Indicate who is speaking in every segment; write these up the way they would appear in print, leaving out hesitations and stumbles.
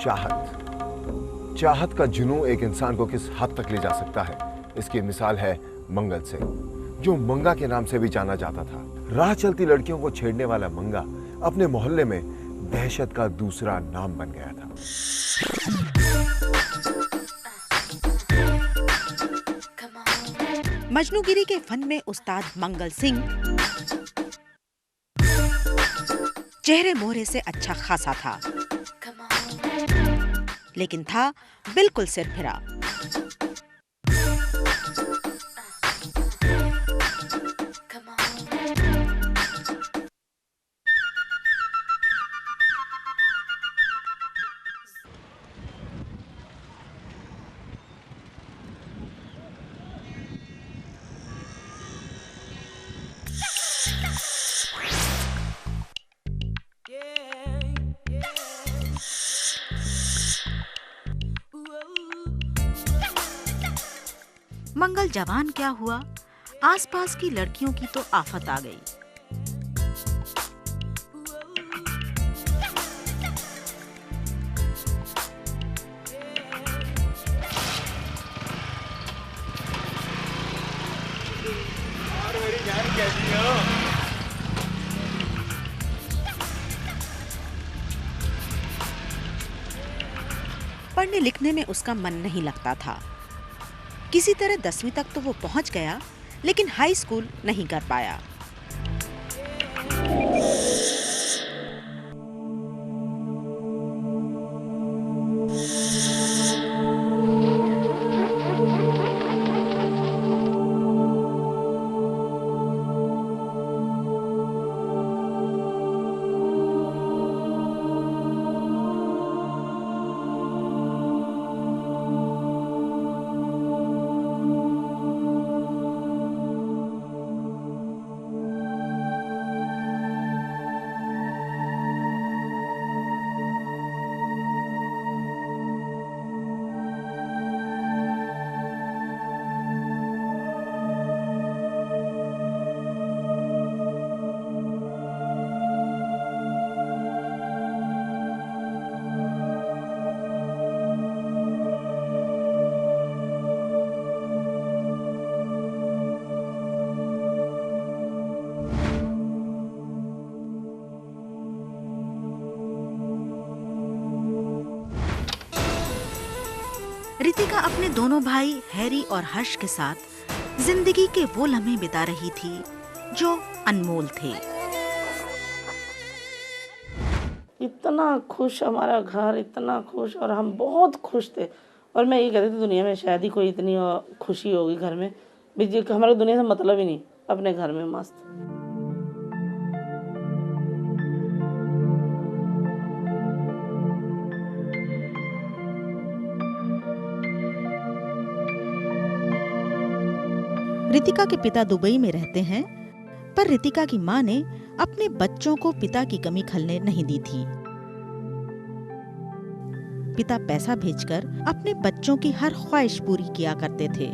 Speaker 1: चाहत का जुनून एक इंसान को किस हद तक ले जा सकता है, इसकी मिसाल है मंगल सिंह, जो मंगा के नाम से भी जाना जाता था। राह चलती लड़कियों को छेड़ने वाला मंगा अपने मोहल्ले में दहशत का दूसरा नाम बन गया था।
Speaker 2: मजनूगिरी के फन में उस्ताद मंगल सिंह चेहरे मोहरे से अच्छा खासा था, लेकिन था बिल्कुल सिरफिरा। मंगल जवान क्या हुआ, आसपास की लड़कियों की तो आफत आ गई। पढ़ने लिखने में उसका मन नहीं लगता था। किसी तरह 10वीं तक तो वो पहुंच गया, लेकिन हाई स्कूल नहीं कर पाया। रितिका अपने दोनों भाई हैरी और हर्ष के साथ जिंदगी के वो लम्हे बिता रही थी जो अनमोल थे।
Speaker 3: इतना खुश हमारा घर, इतना खुश, और हम बहुत खुश थे। और मैं ये कहती थी दुनिया में शायद ही कोई इतनी खुशी होगी घर में, हमारे दुनिया से मतलब ही नहीं, अपने घर में मस्त।
Speaker 2: रितिका के पिता दुबई में रहते हैं, पर रितिका की मां ने अपने बच्चों को पिता की कमी खलने नहीं दी थी। पिता पैसा भेजकर अपने बच्चों की हर ख्वाहिश पूरी किया करते थे।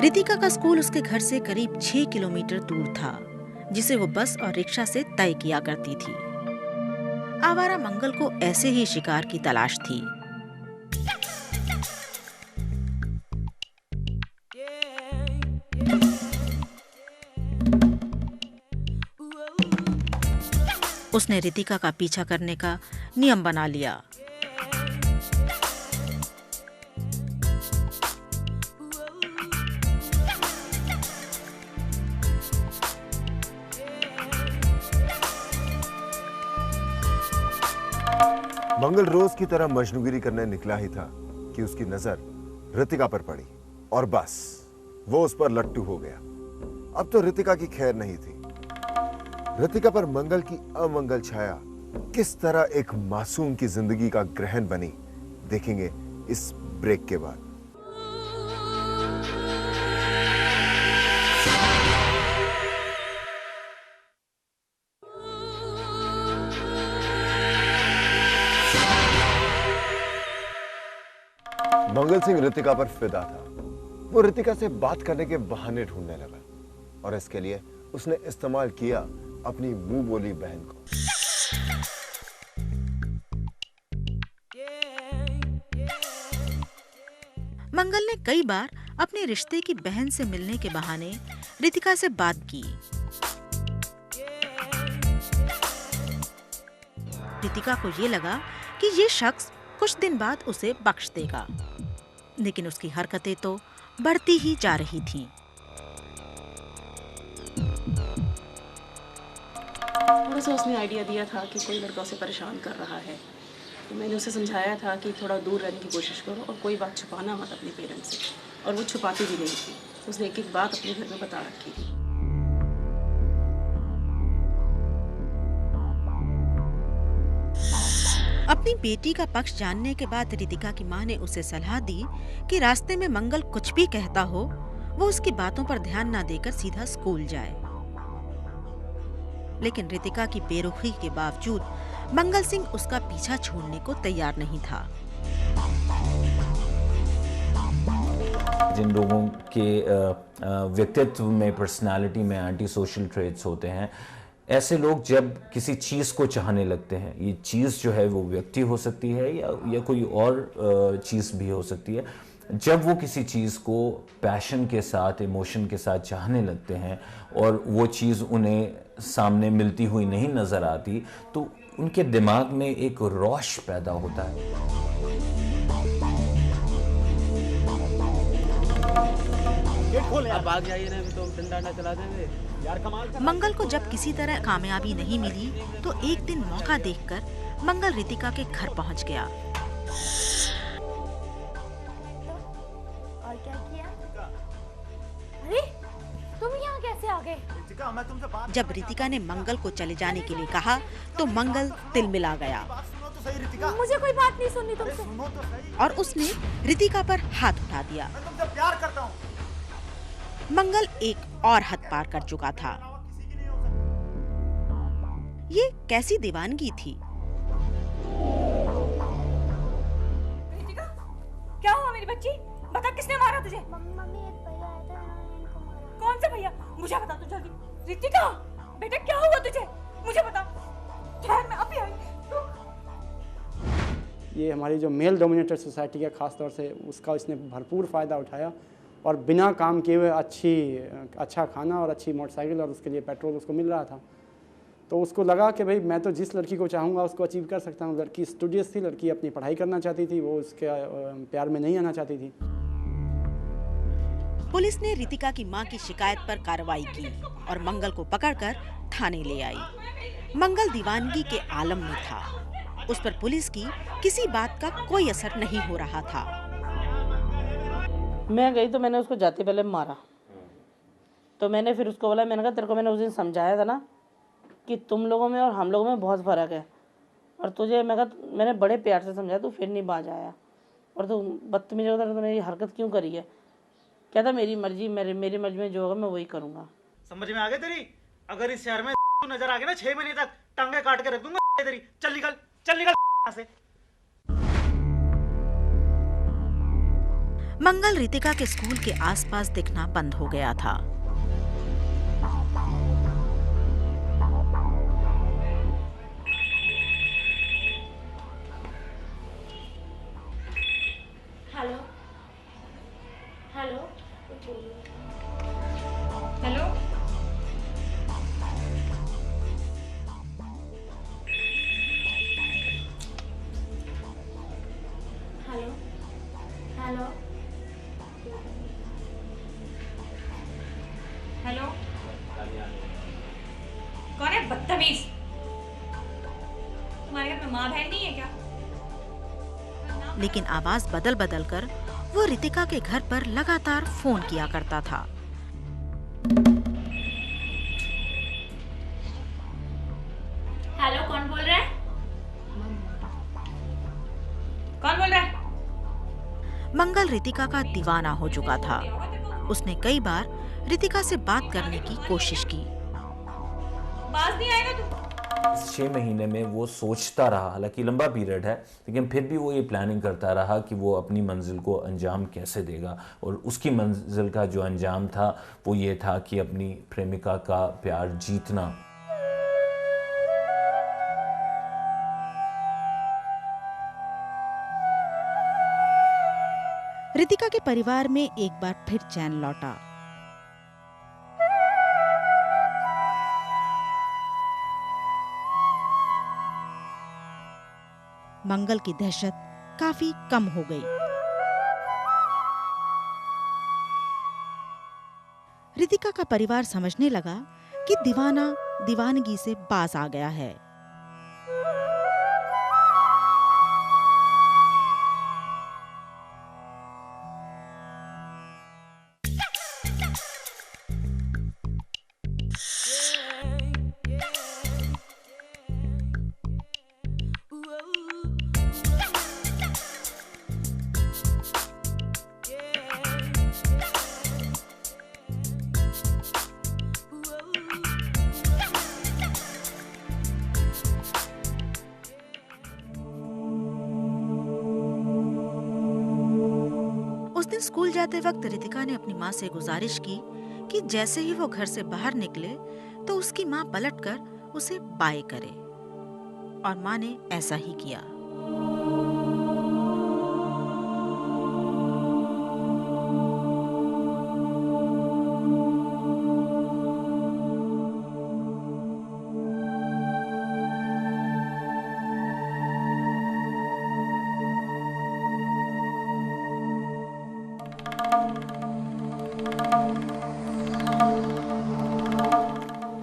Speaker 2: रितिका का स्कूल उसके घर से करीब 6 किलोमीटर दूर था, जिसे वो बस और रिक्शा से तय किया करती थी। आवारा मंगल को ऐसे ही शिकार की तलाश थी। उसने रितिका का पीछा करने का नियम बना लिया।
Speaker 1: मंगल रोज की तरह मजनूगिरी करने निकला ही था कि उसकी नजर रितिका पर पड़ी और बस वो उस पर लट्टू हो गया। अब तो रितिका की खैर नहीं थी। रितिका पर मंगल की अमंगल छाया किस तरह एक मासूम की जिंदगी का ग्रहण बनी, देखेंगे इस ब्रेक के बाद। मंगल सिंह रितिका पर फिदा था। वो रितिका से बात करने के बहाने ढूंढने लगा और इसके लिए उसने इस्तेमाल किया अपनी मुंह बोली बहन को।
Speaker 2: मंगल ने कई बार अपने रिश्ते की बहन से मिलने के बहाने रितिका से बात की। रितिका को ये लगा कि ये शख्स कुछ दिन बाद उसे बख्श देगा, लेकिन उसकी हरकतें तो बढ़ती ही जा रही थीं।
Speaker 4: थोड़ा सा उसने आइडिया दिया था कि कोई लड़का उसे परेशान कर रहा है, तो मैंने उसे समझाया था कि थोड़ा दूर रहने की कोशिश करो और कोई बात छुपाना मत अपने पेरेंट्स से, और वो छुपाती भी नहीं थी। उसने एक एक बात अपने घर में बता रखी थी।
Speaker 2: अपनी बेटी का पक्ष जानने के बाद रितिका की मां ने उसे सलाह दी कि रास्ते में मंगल कुछ भी कहता हो, वो उसकी बातों पर ध्यान न देकर सीधा स्कूल जाए। लेकिन रितिका की बेरुखी के बावजूद मंगल सिंह उसका पीछा छोड़ने को तैयार नहीं था।
Speaker 5: जिन लोगों के व्यक्तित्व में, पर्सनालिटी में एंटी सोशल ट्रेट्स होते हैं, ऐसे लोग जब किसी चीज़ को चाहने लगते हैं, ये चीज़ जो है वो व्यक्ति हो सकती है या कोई और चीज़ भी हो सकती है, जब वो किसी चीज़ को पैशन के साथ, इमोशन के साथ चाहने लगते हैं और वो चीज़ उन्हें सामने मिलती हुई नहीं नज़र आती, तो उनके दिमाग में एक रौश पैदा होता है।
Speaker 6: भाग जाइए ना, तो हम डंडा चला देंगे यार। कमाल।
Speaker 2: मंगल को जब किसी तरह कामयाबी नहीं मिली तो एक दिन मौका देखकर मंगल रितिका के घर पहुंच गया।
Speaker 7: और क्या किया? अरे तुम यहाँ कैसे आ गए?
Speaker 6: मैं तुमसे बात
Speaker 2: जब रितिका ने मंगल को चले जाने के लिए कहा तो मंगल तिलमिला गया
Speaker 6: सुनो तो सही रितिका।
Speaker 7: मुझे कोई बात नहीं सुननी तुमसे।
Speaker 6: सुनो तो सही,
Speaker 2: और उसने रितिका पर हाथ उठा दिया।
Speaker 6: मैं तुमसे प्यार करता हूँ।
Speaker 2: मंगल एक और हद पार कर चुका था। ये कैसी दीवानगी थी?
Speaker 7: रितिका, क्या हुआ मेरी बच्ची? बता किसने मारा तुझे?
Speaker 8: मम्मी एक भैया आया था, उन्होंने इनको मारा।
Speaker 7: कौन से भैया? मुझे बता तू जल्दी। रितिका, बेटा क्या हुआ तुझे? मुझे बता। ठहर, मैं अभी आई।
Speaker 9: ये हमारी जो मेल डोमिनेटेड सोसाइटी है, ख़ास तौर से उसका इसने भरपूर फ़ायदा उठाया और बिना काम किए हुए अच्छा खाना और अच्छी मोटरसाइकिल और उसके लिए पेट्रोल उसको मिल रहा था। तो उसको लगा कि भाई मैं तो जिस लड़की को चाहूँगा उसको अचीव कर सकता हूँ। लड़की स्टूडियस थी, लड़की अपनी पढ़ाई करना चाहती थी, वो उसके प्यार में नहीं आना चाहती थी।
Speaker 2: पुलिस ने रितिका की मां की शिकायत पर कार्रवाई की और मंगल को पकड़कर थाने ले आई। मंगल दीवानगी के आलम में था। उस पर पुलिस की किसी बात का कोई असर नहीं हो रहा था।
Speaker 3: मैं गई तो मैंने उसको जाते पहले मारा। तो मैंने फिर उसको बोला, मैंने कहा तेरे को मैंने उस दिन समझाया था ना कि तुम लोगों में और हम लोगों में बहुत फ़र्क है, और तुझे मैंने बड़े प्यार से समझाया, तू फिर नहीं बाज आया और तू बदतमीज होता तो मेरी हरकत क्यों करी है? कहता मेरी मर्जी, मेरी मर्जी में जो होगा मैं वही करूँगा।
Speaker 6: समझ में आ गई तेरी? अगर इस शहर में तू नजर आ गया ना 6 महीने तक टांगे काट के रख दूंगा तेरी। चल निकल यहाँ से।
Speaker 2: मंगल रितिका के स्कूल के आसपास दिखना बंद हो गया था।
Speaker 7: Hello hello hello hello hello hello, कौन है बदतमीज? तुम्हारे घर में माँ बहन नहीं है क्या?
Speaker 2: लेकिन आवाज बदल बदल कर वो रितिका के घर पर लगातार फोन किया करता था।
Speaker 7: हेलो, कौन बोल रहा है? कौन बोल रहा है?
Speaker 2: मंगल रितिका का दीवाना हो चुका था। उसने कई बार रितिका से बात करने की कोशिश की।
Speaker 7: बाज नहीं आएगा तू?
Speaker 5: इस 6 महीने में वो सोचता रहा, हालांकि लंबा पीरियड है, लेकिन फिर भी वो ये प्लानिंग करता रहा कि वो अपनी मंजिल को अंजाम कैसे देगा। और उसकी मंजिल का जो अंजाम था वो ये था कि अपनी प्रेमिका का प्यार जीतना।
Speaker 2: रितिका के परिवार में एक बार फिर चैन लौटा। मंगल की दहशत काफी कम हो गई। रितिका का परिवार समझने लगा कि दीवाना दीवानगी से बाज आ गया है। उस दिन स्कूल जाते वक्त रितिका ने अपनी माँ से गुजारिश की कि जैसे ही वो घर से बाहर निकले तो उसकी माँ पलटकर उसे बाय करे, और माँ ने ऐसा ही किया।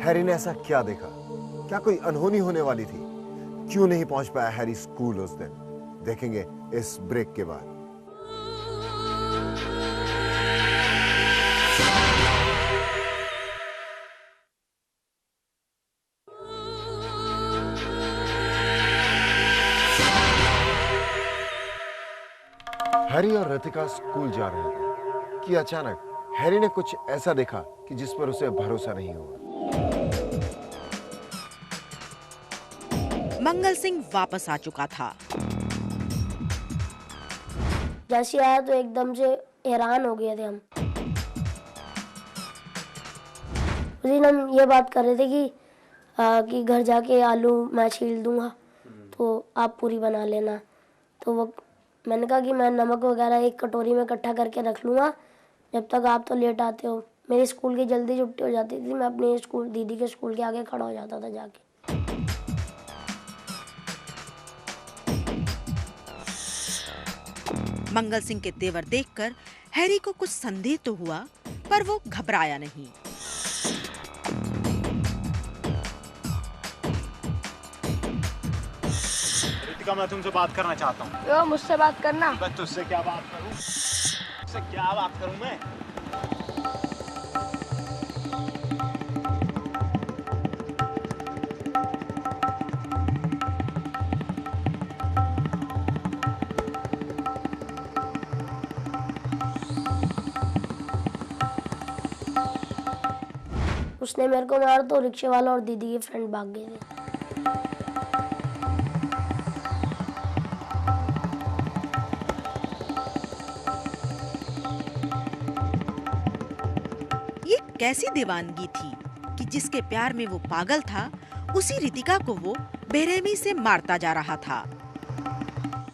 Speaker 1: हैरी ने ऐसा क्या देखा? क्या कोई अनहोनी होने वाली थी? क्यों नहीं पहुंच पाया हैरी स्कूल उस दिन? देखेंगे इस ब्रेक के बाद। हैरी और रितिका स्कूल जा रहे थे कि अचानक हैरी ने कुछ ऐसा देखा कि जिस पर उसे भरोसा नहीं हुआ।
Speaker 2: मंगल सिंह वापस आ चुका था।
Speaker 8: जैसे आया तो एकदम से हैरान हो गए थे हम। उस दिन हम ये बात कर रहे थे कि घर जाके आलू मैं छील दूंगा तो आप पूरी बना लेना। तो वो मैंने कहा कि मैं नमक वगैरह एक कटोरी में इकट्ठा करके रख लूँगा, जब तक आप तो लेट आते हो। मेरी स्कूल की जल्दी छुट्टी हो जाती थी, मैं अपने स्कूल दीदी के स्कूल के आगे खड़ा हो जाता था जाके।
Speaker 2: मंगल सिंह के तेवर देखकर हैरी को कुछ संदेह तो हुआ, पर वो घबराया नहीं।
Speaker 6: रितिका, मैं तुमसे बात करना चाहता हूँ।
Speaker 8: मुझसे बात करना?
Speaker 6: बस तुझसे क्या बात करूँ? तुझसे क्या बात करूँ मैं?
Speaker 8: उसने मेरे को मारा तो रिक्शे वाला और दीदी के फ्रेंड भाग गए थे।
Speaker 2: ये कैसी दीवानगी थी कि जिसके प्यार में वो पागल था, उसी रितिका को वो बेरहमी से मारता जा रहा था।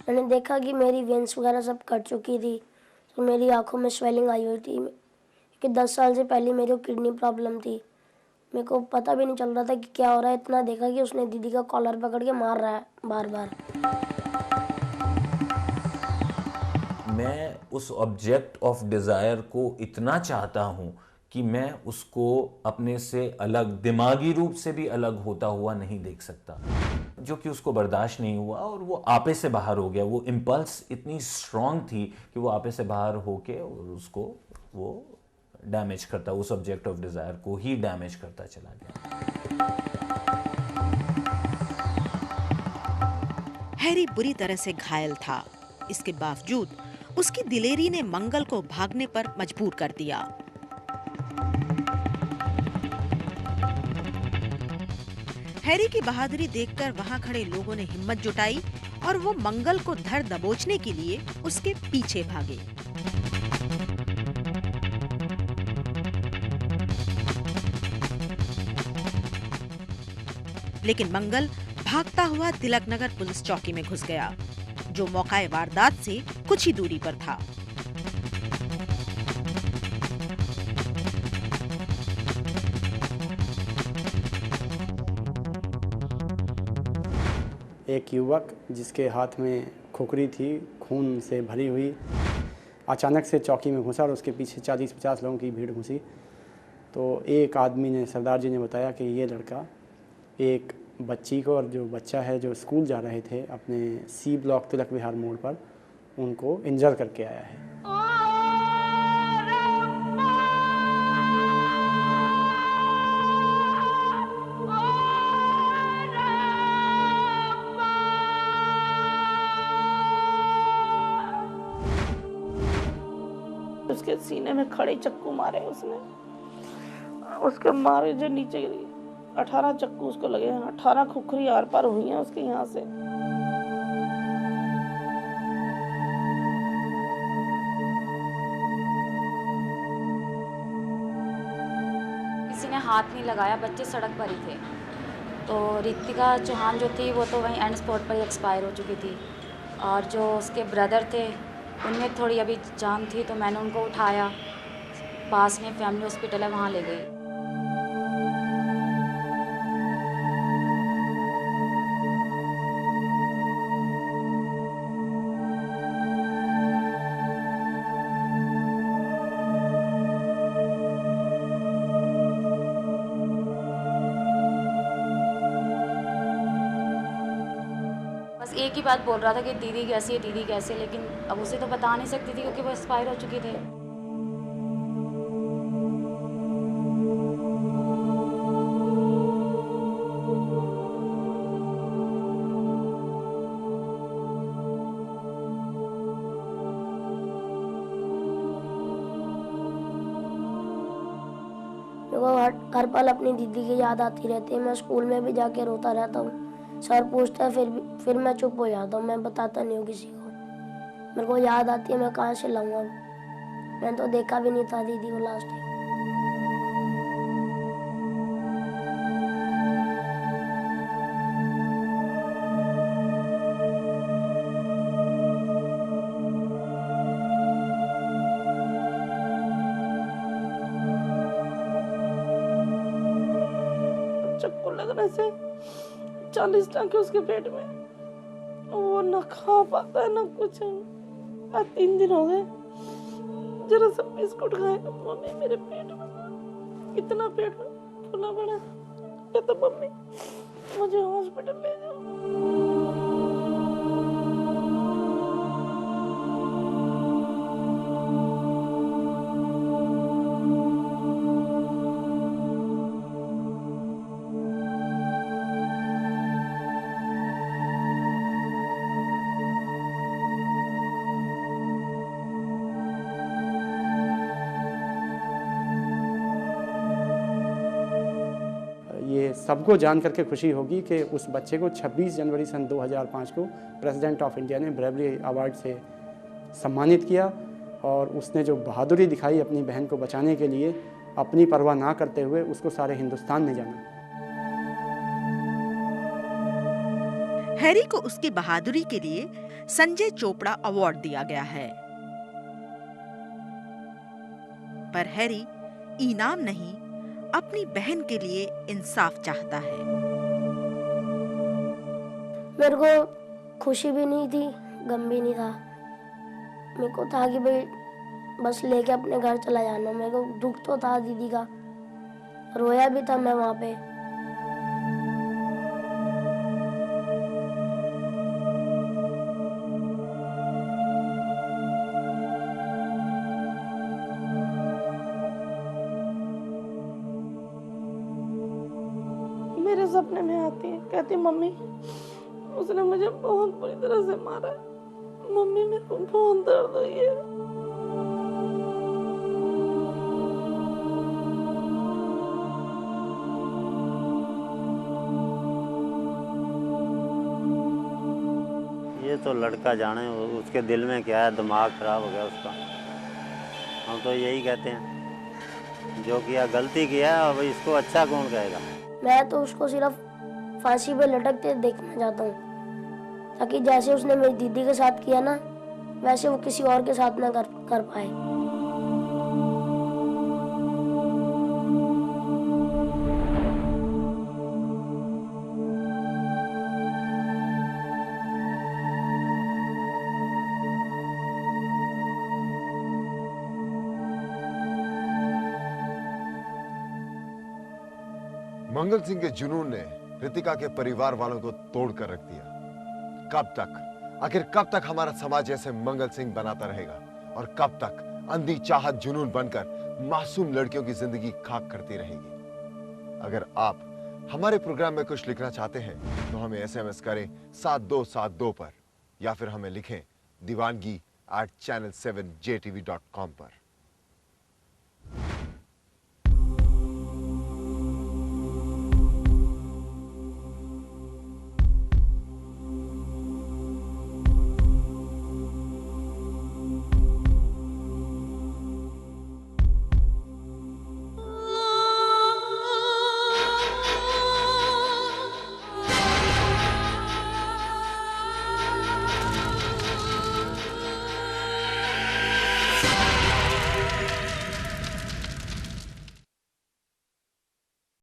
Speaker 8: मैंने देखा कि मेरी वेंस वगैरह सब कट चुकी थी, तो मेरी आंखों में स्वेलिंग आई हुई थी कि 10 साल से पहले मेरे को किडनी प्रॉब्लम थी। मेरे को पता भी नहीं चल रहा था कि क्या हो रहा है। इतना देखा कि उसने दीदी का कॉलर पकड़ के मार रहा है बार बार।
Speaker 5: मैं उस ऑब्जेक्ट ऑफ डिज़ायर को इतना चाहता हूँ कि मैं उसको अपने से अलग, दिमागी रूप से भी अलग होता हुआ नहीं देख सकता, जो कि उसको बर्दाश्त नहीं हुआ और वो आपे से बाहर हो गया। वो इम्पल्स इतनी स्ट्रांग थी कि वो आपे से बाहर होके और उसको वो डैमेज करता, उस ऑब्जेक्ट ऑफ डिज़ायर को ही डैमेज करता चला गया।
Speaker 2: हैरी बुरी तरह से घायल था। इसके बावजूद उसकी दिलेरी ने मंगल को भागने पर मजबूर कर दिया। हैरी की बहादुरी देखकर वहां खड़े लोगों ने हिम्मत जुटाई और वो मंगल को धर दबोचने के लिए उसके पीछे भागे। लेकिन मंगल भागता हुआ तिलकनगर पुलिस चौकी में घुस गया, जो मौकाए वारदात से कुछ ही दूरी पर था।
Speaker 9: एक युवक जिसके हाथ में खुकरी थी, खून से भरी हुई, अचानक से चौकी में घुसा और उसके पीछे 40-50 लोगों की भीड़ घुसी। तो एक आदमी ने, सरदार जी ने बताया कि ये लड़का एक बच्ची को, और जो बच्चा है जो स्कूल जा रहे थे अपने सी ब्लॉक तिलक विहार मोड़ पर, उनको इंजर करके आया है।
Speaker 3: उसके सीने में खड़े चक्कू मारे उसने, उसके मारे जो नीचे गिरी, 18 चक्कू उसको लगे हैं, 18 खुखरी आर पार हुई हैं उसके यहाँ से।
Speaker 10: किसी ने हाथ नहीं लगाया, बच्चे सड़क पर ही थे। तो रितिका चौहान जो थी वो तो वहीं एंड स्पॉट पर ही एक्सपायर हो चुकी थी, और जो उसके ब्रदर थे उनमें थोड़ी अभी जान थी, तो मैंने उनको उठाया, पास में फैमिली हॉस्पिटल है वहाँ ले गई। बस एक ही बात बोल रहा था कि दीदी कैसी है, दीदी कैसी है, लेकिन अब उसे तो बता नहीं सकती थी क्योंकि वो एक्सपायर हो चुकी थे।
Speaker 8: मेरे को हर पल अपनी दीदी की याद आती रहती है। मैं स्कूल में भी जाके रोता रहता हूँ, सर पूछता है फिर मैं चुप हो जाता हूँ, मैं बताता नहीं हूँ किसी को। मेरे को याद आती है, मैं कहाँ से लाऊंगा। मैंने तो देखा भी नहीं था दीदी को लास्ट टाइम।
Speaker 3: चक्कू लगने से 40 टांके उसके पेट में, वो न खा पाता है न कुछ। आज 3 दिन हो गए, जरा सा बिस्कुट खाएगा, मम्मी मेरे पेट में इतना पेट फूला पड़ा, कहता मम्मी मुझे हॉस्पिटल ले जाओ।
Speaker 9: ये सबको जान करके खुशी होगी कि उस बच्चे को 26 जनवरी सन 2005 को प्रेसिडेंट ऑफ इंडिया ने ब्रेवरी अवार्ड से सम्मानित किया, और उसने जो बहादुरी दिखाई अपनी बहन को बचाने के लिए, अपनी परवाह ना करते हुए, उसको सारे हिंदुस्तान ने जाना।
Speaker 2: हैरी को उसकी बहादुरी के लिए संजय चोपड़ा अवार्ड दिया गया है, पर हैरी इनाम नहीं, अपनी बहन के लिए इंसाफ चाहता है।
Speaker 8: मेरे को खुशी भी नहीं थी, गम भी नहीं था। मेरे को था कि भाई बस लेके अपने घर चला जाना। मेरे को दुख तो था दीदी का, रोया भी था मैं वहाँ पे।
Speaker 3: मेरे सपने में आती है, कहती मम्मी उसने मुझे बहुत बुरी तरह से मारा है, मम्मी मेरे को बहुत दर्द हुई है।
Speaker 11: तो लड़का जाने उसके दिल में क्या है, दिमाग खराब हो गया उसका। हम तो यही कहते हैं, जो किया गलती किया है, अब इसको अच्छा कौन कहेगा।
Speaker 8: मैं तो उसको सिर्फ फांसी पे लटकते देखना चाहता हूँ, ताकि जैसे उसने मेरी दीदी के साथ किया ना, वैसे वो किसी और के साथ ना कर पाए।
Speaker 1: मंगल सिंह के जुनून ने रितिका के परिवार वालों को तोड़ कर रख दिया। कब तक, आखिर कब तक हमारा समाज ऐसे मंगल सिंह बनाता रहेगा, और कब तक अंधी चाहत जुनून बनकर मासूम लड़कियों की जिंदगी खाक करती रहेगी। अगर आप हमारे प्रोग्राम में कुछ लिखना चाहते हैं तो हमें SMS करें 7272 पर, या फिर हमें लिखें दीवानगी@channel7jtv.com पर।